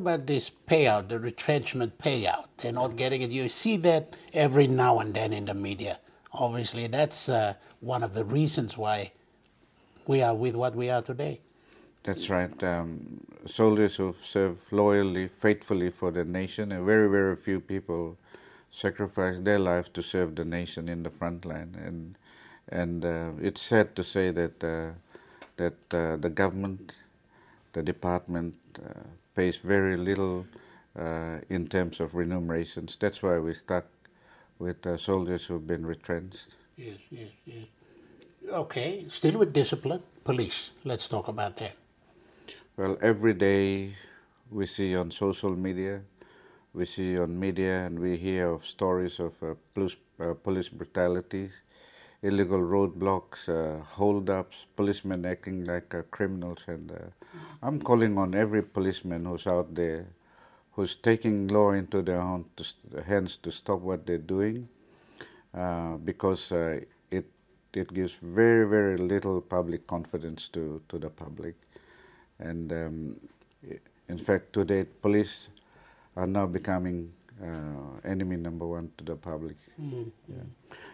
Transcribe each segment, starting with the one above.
about this payout, the retrenchment payout? They're not getting it. You see that every now and then in the media. Obviously, that's one of the reasons why we are with what we are today. That's right. Soldiers who serve loyally, faithfully for the nation, and very, very few people sacrifice their lives to serve the nation in the front line. And it's sad to say that the government, the department, pays very little in terms of remunerations. That's why we're stuck with soldiers who've been retrenched. Yes, yes, yes. Okay, still with discipline, police. Let's talk about that. Well, every day we see on social media, we see on media, and we hear of stories of police brutality, illegal roadblocks, hold-ups, policemen acting like criminals. And I'm calling on every policeman who's out there, who's taking law into their own hands to stop what they're doing, because it gives very, very little public confidence to the public. And in fact, today, police are now becoming enemy number one to the public. Mm-hmm. Yeah.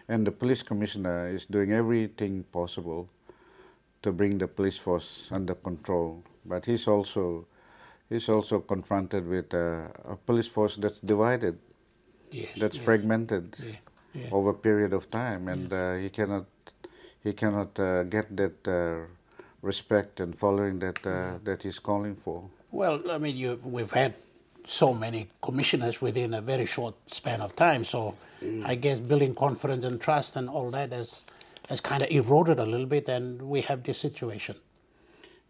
And the police commissioner is doing everything possible to bring the police force under control. But he's also confronted with a police force that's divided, Yes, that's yes. fragmented Yeah. over a period of time, and he cannot get that respect and following that he's calling for. Well, I mean, we've had so many commissioners within a very short span of time, so I guess building confidence and trust and all that has kind of eroded a little bit, and we have this situation.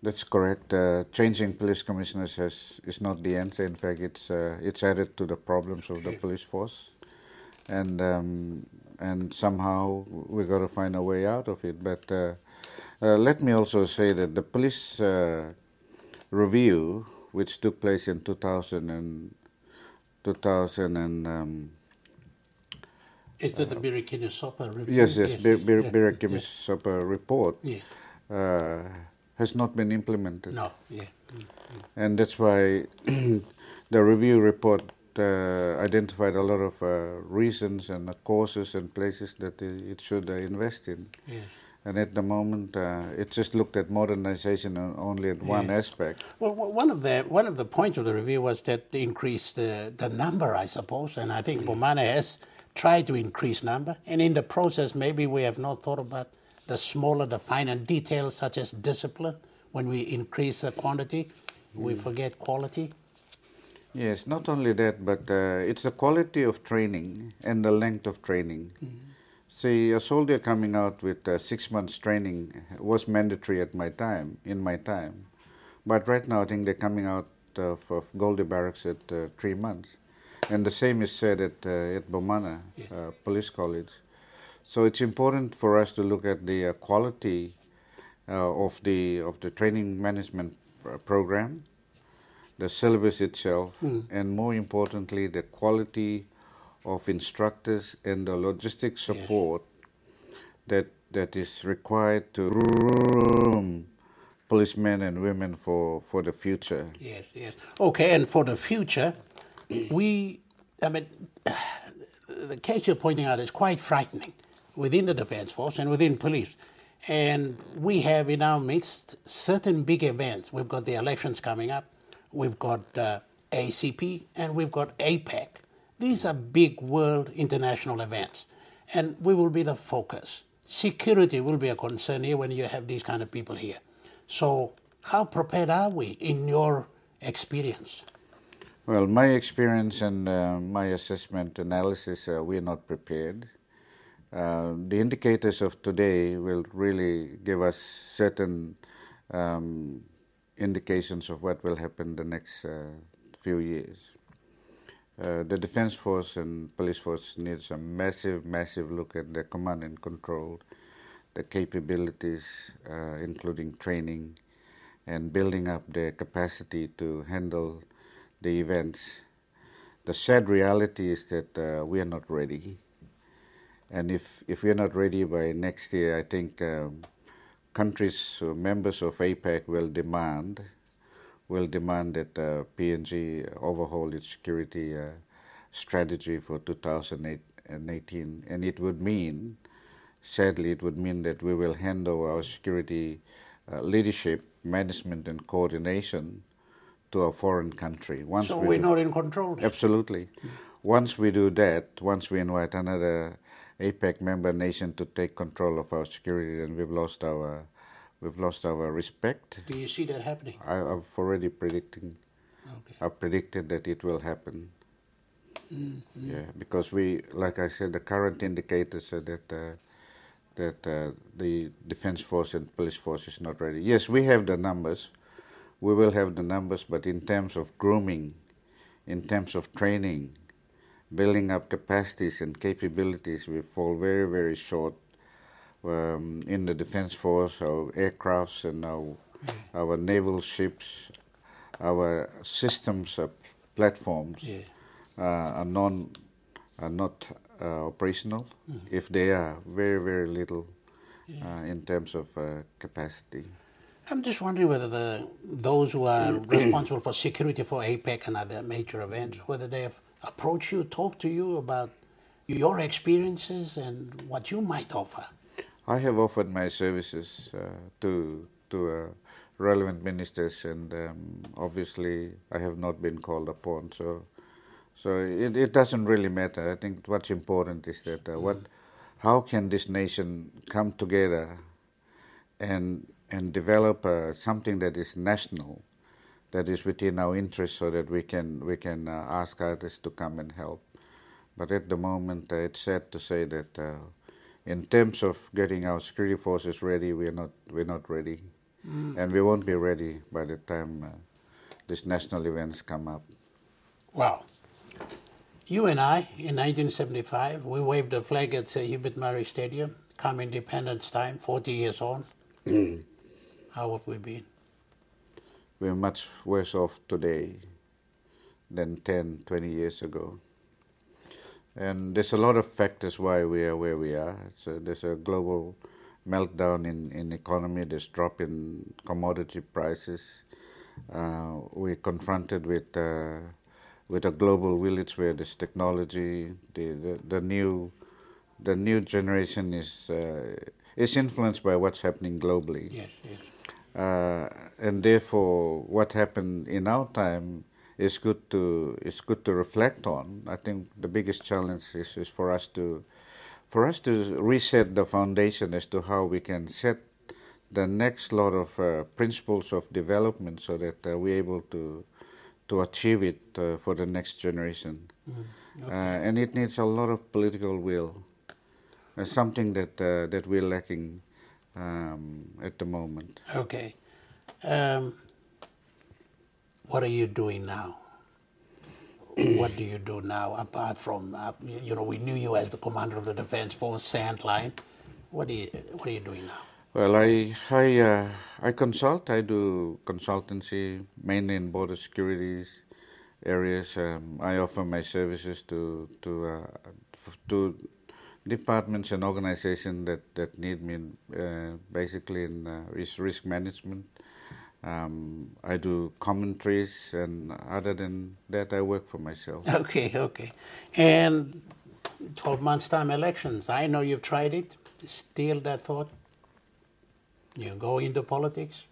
That's correct. Changing police commissioners is not the answer. In fact, it's added to the problems of the police force, and somehow we got to find a way out of it. But let me also say that the police review, which took place in 2000 Is that the Birikini-Sopa review? yes, Birikini-Sopa report, Yeah. has not been implemented. No, yeah. And that's why the review report identified a lot of reasons and causes and places that it should invest in. Yeah. And at the moment, it just looked at modernization only at one aspect. Well, one of the points of the review was that they increased the number, I suppose, and I think Bomana has tried to increase number, and in the process, maybe we have not thought about the smaller, the finer details, such as discipline. When we increase the quantity, we forget quality. Yes, not only that, but it's the quality of training and the length of training. See, a soldier coming out with 6 months training was mandatory in my time. But right now, I think they're coming out of Goldie Barracks at 3 months. And the same is said at Bomana Police College. So it's important for us to look at the quality of the training management program, the syllabus itself, and more importantly, the quality of instructors and the logistic support that is required to groom policemen and women for the future. Yes, yes. Okay, and for the future, the case you're pointing out is quite frightening within the Defense Force and within police. And we have in our midst certain big events. We've got the elections coming up, we've got ACP, and we've got APEC. These are big world international events, and we will be the focus. Security will be a concern here when you have these kind of people here. So how prepared are we in your experience? Well, my experience and my assessment analysis, we're not prepared. The indicators of today will really give us certain indications of what will happen the next few years. The Defense Force and Police Force needs a massive look at the command and control, the capabilities, including training and building up their capacity to handle the events. The sad reality is that we are not ready. And if we are not ready by next year, I think countries, members of APEC will demand will demand that PNG overhaul its security strategy for 2018, and it would mean, sadly, it would mean that we will hand over our security leadership, management, and coordination to a foreign country. So we're not in control then? Absolutely. Once we do that, once we invite another APEC member nation to take control of our security, then we've lost our respect. Do you see that happening? I've already predicting. Okay. I've predicted that it will happen. Yeah, because we, like I said, the current indicators are that the defense force and police force is not ready. Yes, we have the numbers. We will have the numbers, but in terms of grooming, in terms of training, building up capacities and capabilities, we fall very, very short in the defense force, our aircrafts and our naval ships, our systems, platforms are not operational. If they are, very, very little in terms of capacity. I'm just wondering whether those who are responsible for security for APEC and other major events, whether they have approached you, talked to you about your experiences and what you might offer. I have offered my services to relevant ministers, and obviously I have not been called upon. So it doesn't really matter. I think what's important is that how can this nation come together and develop something that is national, that is within our interest, so that we can ask others to come and help. But at the moment, it's sad to say that in terms of getting our security forces ready, we're not ready, and we won't be ready by the time these national events come up. Wow. You and I, in 1975, we waved the flag at Hubert Murray Stadium, come Independence time, 40 years on. How have we been? We're much worse off today than 10, 20 years ago. And there's a lot of factors why we are where we are. There's a global meltdown in economy, there's drop in commodity prices. We're confronted with a global village where there's technology. The new generation is influenced by what's happening globally. Yes, yes. And therefore, what happened in our time is good to reflect on. I think the biggest challenge is for us to reset the foundation as to how we can set the next lot of principles of development, so that we're able to achieve it for the next generation. Okay. And it needs a lot of political will. Something that we're lacking at the moment. Okay. What are you doing now? What do you do now, apart from, we knew you as the commander of the Defense Force, Sandline. What are you doing now? Well, I consult. I do consultancy, mainly in border security areas. I offer my services to departments and organizations that need me, basically in risk management. I do commentaries, and other than that, I work for myself. Okay, okay. And 12 months time elections. I know you've tried it. Still that thought? You go into politics?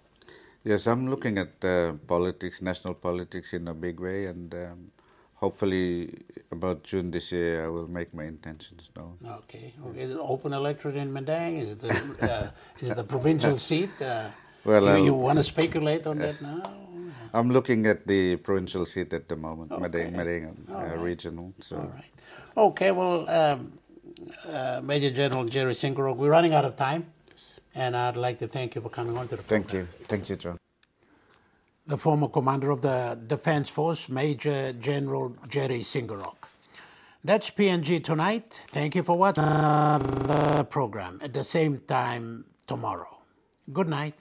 Yes, I'm looking at politics, national politics in a big way, and hopefully about June this year I will make my intentions known. Okay. Is it open electorate in Madang? Is it the provincial seat? Well, you want to speculate on that now? I'm looking at the provincial seat at the moment, Okay. Madang Right. regional. So. All right. Okay, well, Major General Jerry Singirok, we're running out of time, and I'd like to thank you for coming on to the program. Thank you, John. The former commander of the Defense Force, Major General Jerry Singirok. That's PNG tonight. Thank you for watching the program at the same time tomorrow. Good night.